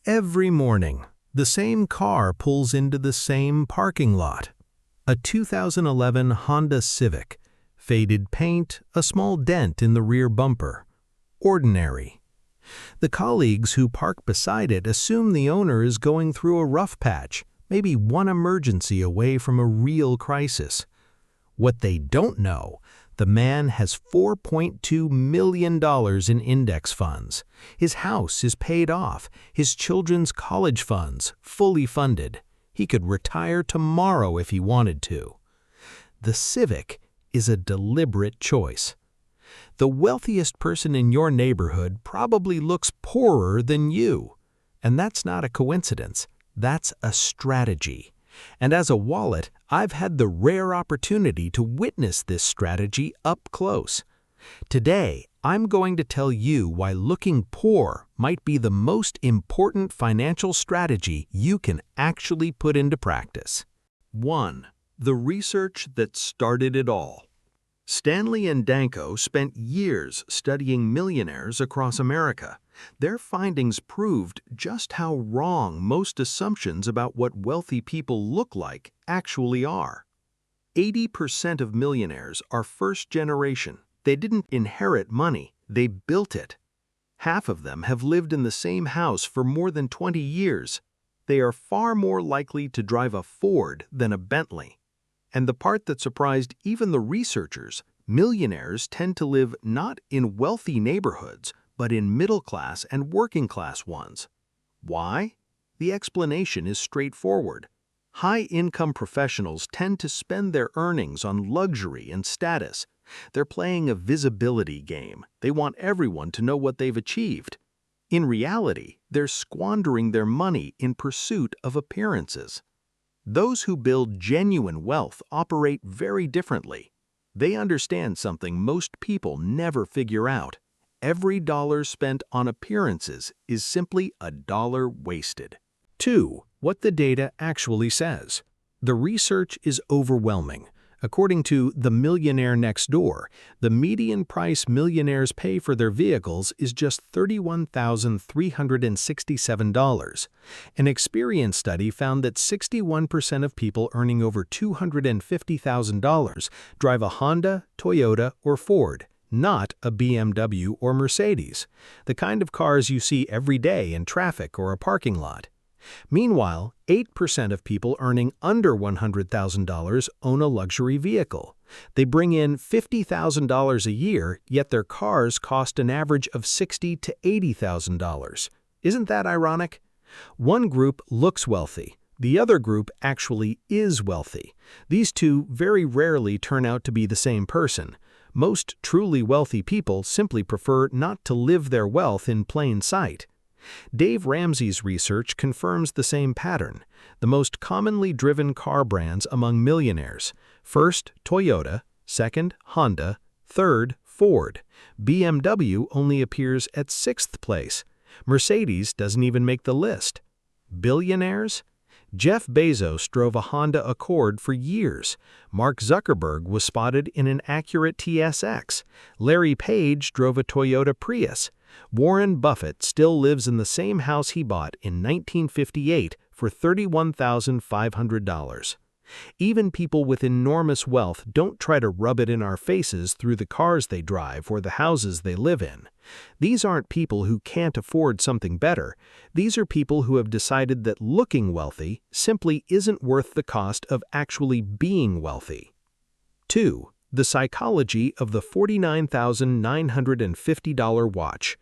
Every morning, the same car pulls into the same parking lot. A 2011 Honda Civic, faded paint, a small dent in the rear bumper. Ordinary. The colleagues who park beside it assume the owner is going through a rough patch, maybe one emergency away from a real crisis. What they don't know, the man has $4.2 million in index funds. His house is paid off, his children's college funds fully funded. He could retire tomorrow if he wanted to. The Civic is a deliberate choice. The wealthiest person in your neighborhood probably looks poorer than you. And that's not a coincidence. That's a strategy. And as a wallet, I've had the rare opportunity to witness this strategy up close. Today, I'm going to tell you why looking poor might be the most important financial strategy you can actually put into practice. 1. The research that started it all. Stanley and Danko spent years studying millionaires across America. Their findings proved just how wrong most assumptions about what wealthy people look like actually are. 80% of millionaires are first generation. They didn't inherit money, they built it. Half of them have lived in the same house for more than 20 years. They are far more likely to drive a Ford than a Bentley. And the part that surprised even the researchers, millionaires tend to live not in wealthy neighborhoods, but in middle-class and working-class ones. Why? The explanation is straightforward. High-income professionals tend to spend their earnings on luxury and status. They're playing a visibility game. They want everyone to know what they've achieved. In reality, they're squandering their money in pursuit of appearances. Those who build genuine wealth operate very differently. They understand something most people never figure out. Every dollar spent on appearances is simply a dollar wasted. 2. What the data actually says. The research is overwhelming. According to The Millionaire Next Door, the median price millionaires pay for their vehicles is just $31,367. An Experian study found that 61% of people earning over $250,000 drive a Honda, Toyota, or Ford, not a BMW or Mercedes, the kind of cars you see every day in traffic or a parking lot. Meanwhile, 8% of people earning under $100,000 own a luxury vehicle. They bring in $50,000 a year, yet their cars cost an average of $60,000 to $80,000. Isn't that ironic? One group looks wealthy. The other group actually is wealthy. These two very rarely turn out to be the same person. Most truly wealthy people simply prefer not to live their wealth in plain sight. Dave Ramsey's research confirms the same pattern. The most commonly driven car brands among millionaires: first, Toyota; second, Honda; third, Ford. BMW only appears at 6th place. Mercedes doesn't even make the list. Billionaires? Jeff Bezos drove a Honda Accord for years. Mark Zuckerberg was spotted in an Acura TSX. Larry Page drove a Toyota Prius. Warren Buffett still lives in the same house he bought in 1958 for $31,500. Even people with enormous wealth don't try to rub it in our faces through the cars they drive or the houses they live in. These aren't people who can't afford something better. These are people who have decided that looking wealthy simply isn't worth the cost of actually being wealthy. 2. The psychology of the $49,950 watch.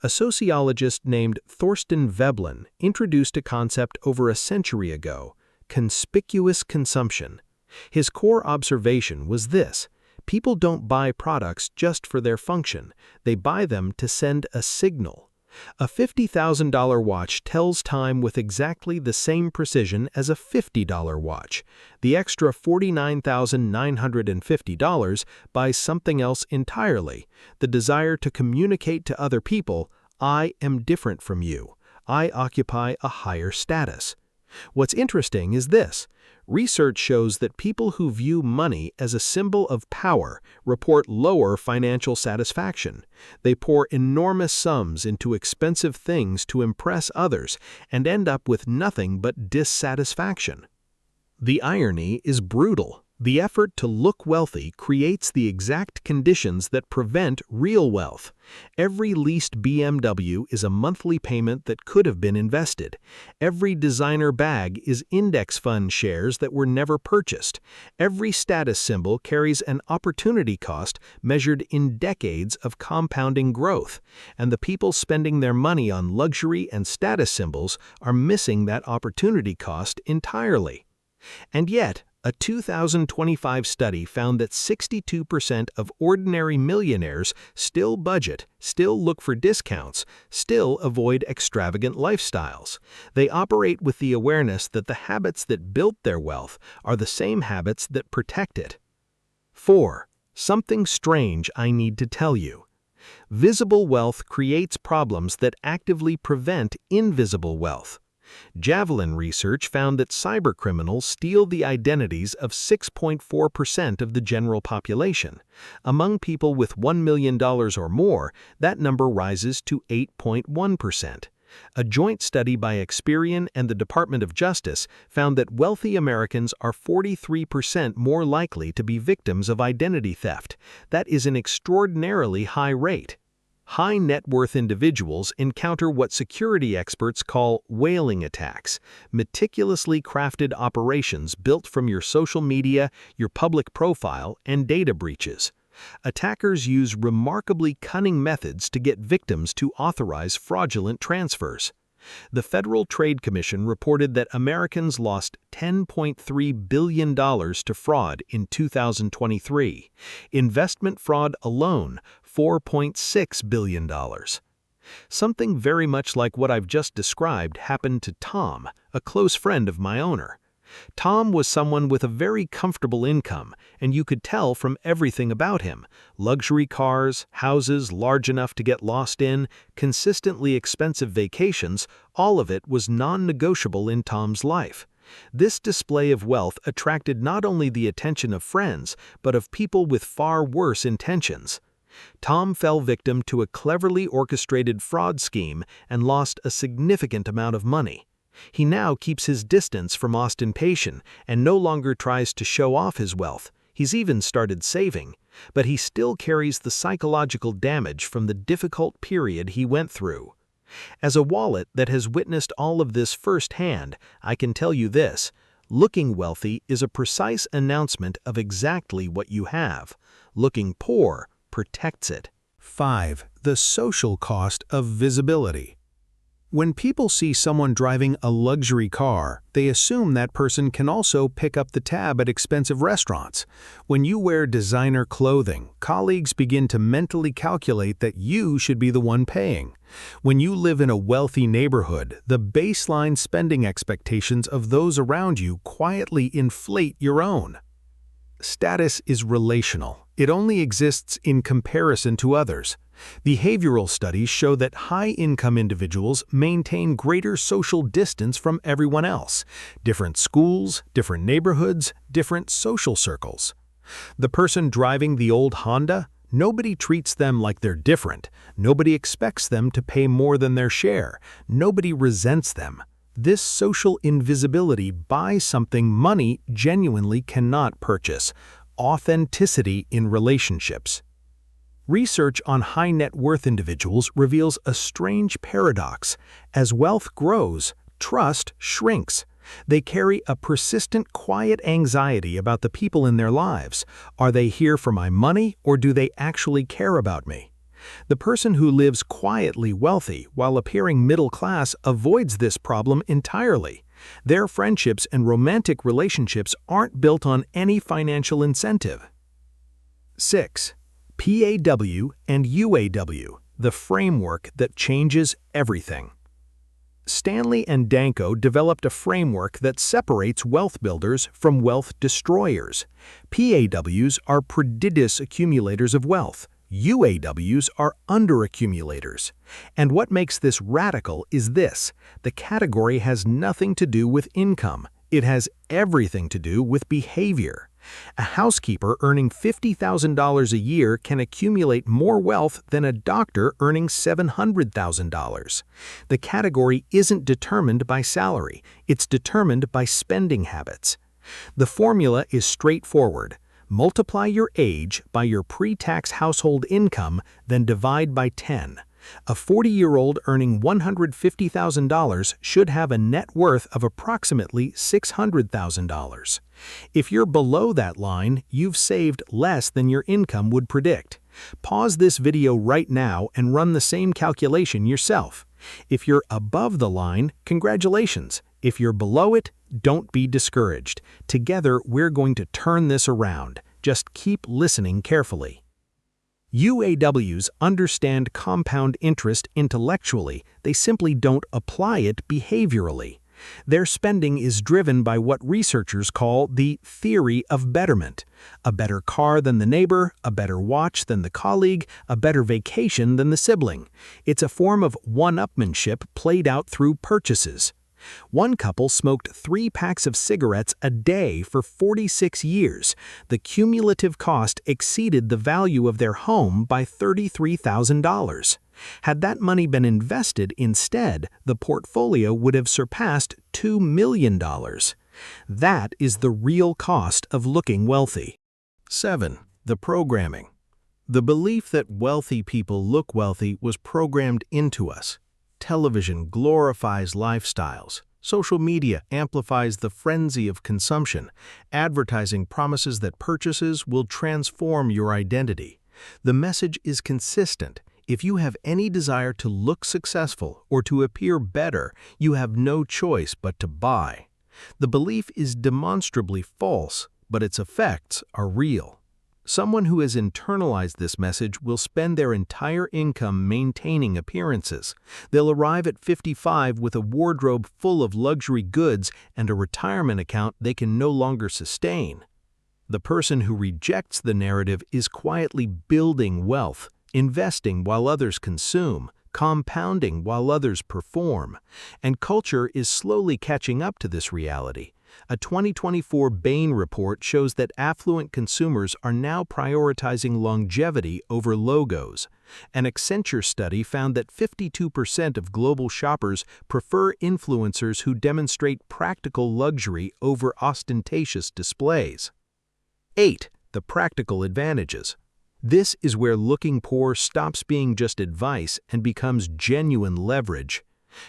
A sociologist named Thorsten Veblen introduced a concept over a century ago: conspicuous consumption. His core observation was this: people don't buy products just for their function, they buy them to send a signal. A $50,000 watch tells time with exactly the same precision as a $50 watch. The extra $49,950 buys something else entirely: the desire to communicate to other people, "I am different from you. I occupy a higher status." What's interesting is this: Research shows that people who view money as a symbol of power report lower financial satisfaction. They pour enormous sums into expensive things to impress others and end up with nothing but dissatisfaction. The irony is brutal. The effort to look wealthy creates the exact conditions that prevent real wealth. Every leased BMW is a monthly payment that could have been invested. Every designer bag is index fund shares that were never purchased. Every status symbol carries an opportunity cost measured in decades of compounding growth. And the people spending their money on luxury and status symbols are missing that opportunity cost entirely. And yet, a 2025 study found that 62% of ordinary millionaires still budget, still look for discounts, still avoid extravagant lifestyles. They operate with the awareness that the habits that built their wealth are the same habits that protect it. 4. Something strange I need to tell you. Visible wealth creates problems that actively prevent invisible wealth. Javelin research found that cybercriminals steal the identities of 6.4% of the general population. Among people with $1 million or more, that number rises to 8.1%. A joint study by Experian and the Department of Justice found that wealthy Americans are 43% more likely to be victims of identity theft. That is an extraordinarily high rate. High net worth individuals encounter what security experts call whaling attacks, meticulously crafted operations built from your social media, your public profile, and data breaches. Attackers use remarkably cunning methods to get victims to authorize fraudulent transfers. The Federal Trade Commission reported that Americans lost $10.3 billion to fraud in 2023. Investment fraud alone, $4.6 billion. Something very much like what I've just described happened to Tom, a close friend of my owner. Tom was someone with a very comfortable income, and you could tell from everything about him: luxury cars, houses large enough to get lost in, consistently expensive vacations, all of it was non-negotiable in Tom's life. This display of wealth attracted not only the attention of friends, but of people with far worse intentions. Tom fell victim to a cleverly orchestrated fraud scheme and lost a significant amount of money. He now keeps his distance from ostentation and no longer tries to show off his wealth. He's even started saving, but he still carries the psychological damage from the difficult period he went through. As a wallet that has witnessed all of this firsthand, I can tell you this: looking wealthy is a precise announcement of exactly what you have. Looking poor protects it. 5. The social cost of visibility. When people see someone driving a luxury car, they assume that person can also pick up the tab at expensive restaurants. When you wear designer clothing, colleagues begin to mentally calculate that you should be the one paying. When you live in a wealthy neighborhood, the baseline spending expectations of those around you quietly inflate your own. Status is relational. It only exists in comparison to others. Behavioral studies show that high-income individuals maintain greater social distance from everyone else. Different schools, different neighborhoods, different social circles. The person driving the old Honda, nobody treats them like they're different. Nobody expects them to pay more than their share. Nobody resents them. This social invisibility buys something money genuinely cannot purchase: authenticity in relationships. Research on high net worth individuals reveals a strange paradox. As wealth grows, trust shrinks. They carry a persistent, quiet anxiety about the people in their lives. Are they here for my money, or do they actually care about me? The person who lives quietly wealthy while appearing middle class avoids this problem entirely. Their friendships and romantic relationships aren't built on any financial incentive. 6. PAW and UAW, the framework that changes everything. Stanley and Danko developed a framework that separates wealth builders from wealth destroyers. PAWs are prodigious accumulators of wealth. UAWs are underaccumulators. And what makes this radical is this: the category has nothing to do with income. It has everything to do with behavior. A housekeeper earning $50,000 a year can accumulate more wealth than a doctor earning $700,000. The category isn't determined by salary, it's determined by spending habits. The formula is straightforward. Multiply your age by your pre-tax household income, then divide by 10. A 40-year-old earning $150,000 should have a net worth of approximately $600,000. If you're below that line, you've saved less than your income would predict. Pause this video right now and run the same calculation yourself. If you're above the line, congratulations. If you're below it, don't be discouraged. Together, we're going to turn this around. Just keep listening carefully. UAWs understand compound interest intellectually, they simply don't apply it behaviorally. Their spending is driven by what researchers call the theory of betterment. A better car than the neighbor, a better watch than the colleague, a better vacation than the sibling. It's a form of one-upmanship played out through purchases. One couple smoked 3 packs of cigarettes a day for 46 years. The cumulative cost exceeded the value of their home by $33,000. Had that money been invested instead, the portfolio would have surpassed $2 million. That is the real cost of looking wealthy. 7. The programming. The belief that wealthy people look wealthy was programmed into us. Television glorifies lifestyles. Social media amplifies the frenzy of consumption. Advertising promises that purchases will transform your identity. The message is consistent. If you have any desire to look successful or to appear better, you have no choice but to buy. The belief is demonstrably false, but its effects are real. Someone who has internalized this message will spend their entire income maintaining appearances. They'll arrive at 55 with a wardrobe full of luxury goods and a retirement account they can no longer sustain. The person who rejects the narrative is quietly building wealth, investing while others consume, compounding while others perform. And culture is slowly catching up to this reality. A 2024 Bain report shows that affluent consumers are now prioritizing longevity over logos. An Accenture study found that 52% of global shoppers prefer influencers who demonstrate practical luxury over ostentatious displays. 8. The practical advantages. This is where looking poor stops being just advice and becomes genuine leverage.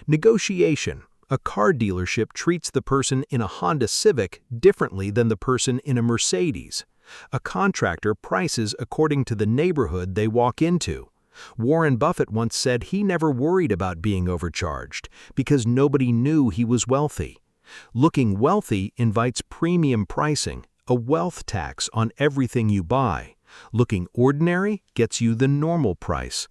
Negotiation. A car dealership treats the person in a Honda Civic differently than the person in a Mercedes. A contractor prices according to the neighborhood they walk into. Warren Buffett once said he never worried about being overcharged because nobody knew he was wealthy. Looking wealthy invites premium pricing, a wealth tax on everything you buy. Looking ordinary gets you the normal price.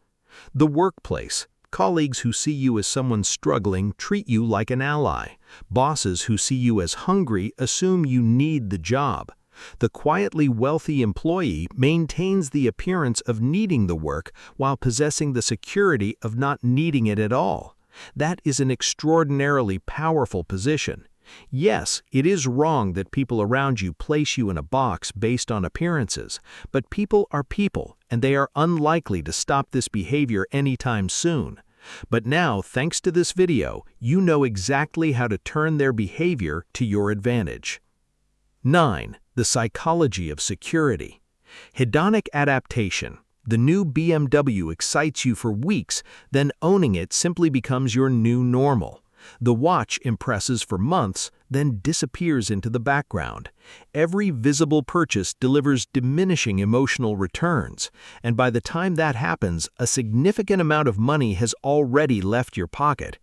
The workplace. Colleagues who see you as someone struggling treat you like an ally. Bosses who see you as hungry assume you need the job. The quietly wealthy employee maintains the appearance of needing the work while possessing the security of not needing it at all. That is an extraordinarily powerful position. Yes, it is wrong that people around you place you in a box based on appearances, but people are people, and they are unlikely to stop this behavior anytime soon. But now, thanks to this video, you know exactly how to turn their behavior to your advantage. 9. The psychology of security. Hedonic adaptation. The new BMW excites you for weeks, then owning it simply becomes your new normal. The watch impresses for months, then disappears into the background. Every visible purchase delivers diminishing emotional returns, and by the time that happens, a significant amount of money has already left your pocket.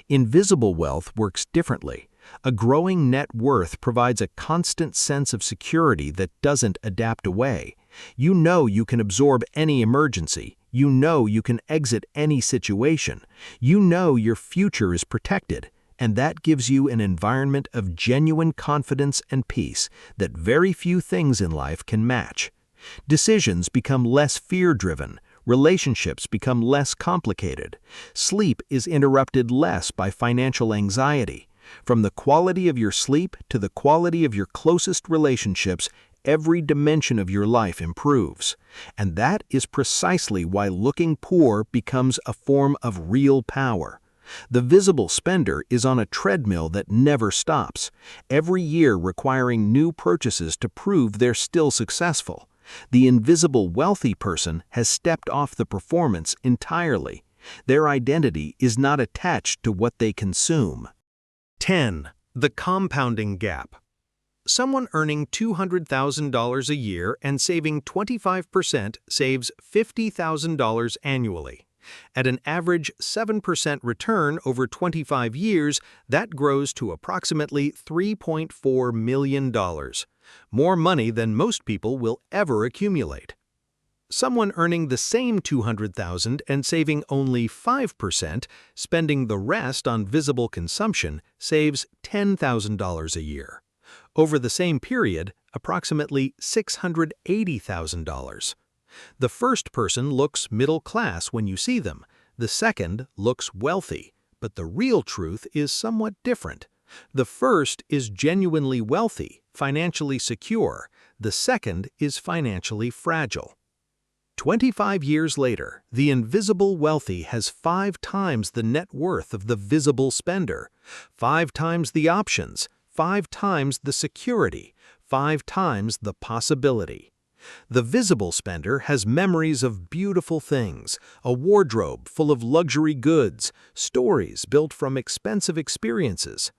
Invisible wealth works differently. A growing net worth provides a constant sense of security that doesn't adapt away. You know you can absorb any emergency. You know you can exit any situation. You know your future is protected, and that gives you an environment of genuine confidence and peace that very few things in life can match. Decisions become less fear-driven. Relationships become less complicated. Sleep is interrupted less by financial anxiety. From the quality of your sleep to the quality of your closest relationships, every dimension of your life improves. And that is precisely why looking poor becomes a form of real power. The visible spender is on a treadmill that never stops, every year requiring new purchases to prove they're still successful. The invisible wealthy person has stepped off the performance entirely. Their identity is not attached to what they consume. 10. The compounding gap. Someone earning $200,000 a year and saving 25% saves $50,000 annually. At an average 7% return over 25 years, that grows to approximately $3.4 million. More money than most people will ever accumulate. Someone earning the same $200,000 and saving only 5%, spending the rest on visible consumption, saves $10,000 a year. Over the same period, approximately $680,000. The first person looks middle class when you see them. The second looks wealthy, but the real truth is somewhat different. The first is genuinely wealthy, financially secure. The second is financially fragile. 25 years later, the invisible wealthy has 5 times the net worth of the visible spender, 5 times the options, 5 times the security, 5 times the possibility. The visible spender has memories of beautiful things, a wardrobe full of luxury goods, stories built from expensive experiences.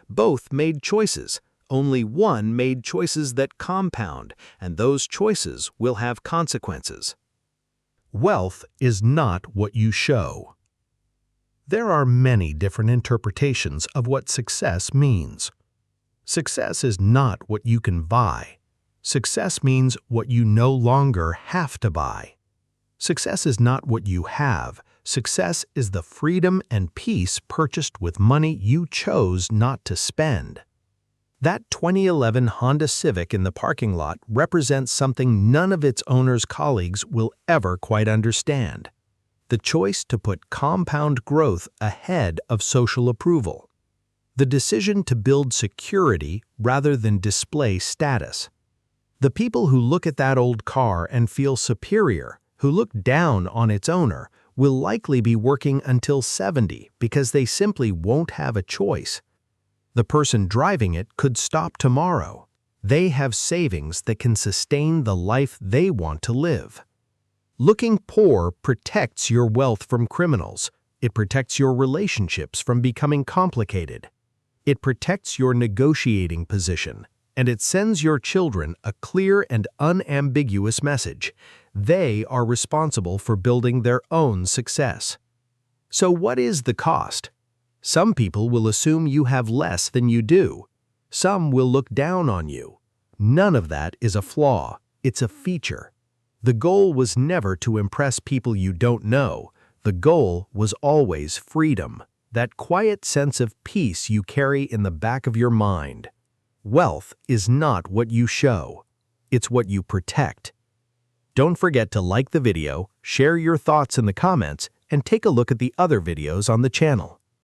Both made choices. Only one made choices that compound, and those choices will have consequences. Wealth is not what you show. There are many different interpretations of what success means. Success is not what you can buy. Success means what you no longer have to buy. Success is not what you have. Success is the freedom and peace purchased with money you chose not to spend. That 2011 Honda Civic in the parking lot represents something none of its owner's colleagues will ever quite understand: the choice to put compound growth ahead of social approval. The decision to build security rather than display status. The people who look at that old car and feel superior, who look down on its owner, will likely be working until 70 because they simply won't have a choice. The person driving it could stop tomorrow. They have savings that can sustain the life they want to live. Looking poor protects your wealth from criminals. It protects your relationships from becoming complicated. It protects your negotiating position, and it sends your children a clear and unambiguous message. They are responsible for building their own success. So what is the cost? Some people will assume you have less than you do. Some will look down on you. None of that is a flaw. It's a feature. The goal was never to impress people you don't know. The goal was always freedom, that quiet sense of peace you carry in the back of your mind. Wealth is not what you show. It's what you protect. Don't forget to like the video, share your thoughts in the comments, and take a look at the other videos on the channel.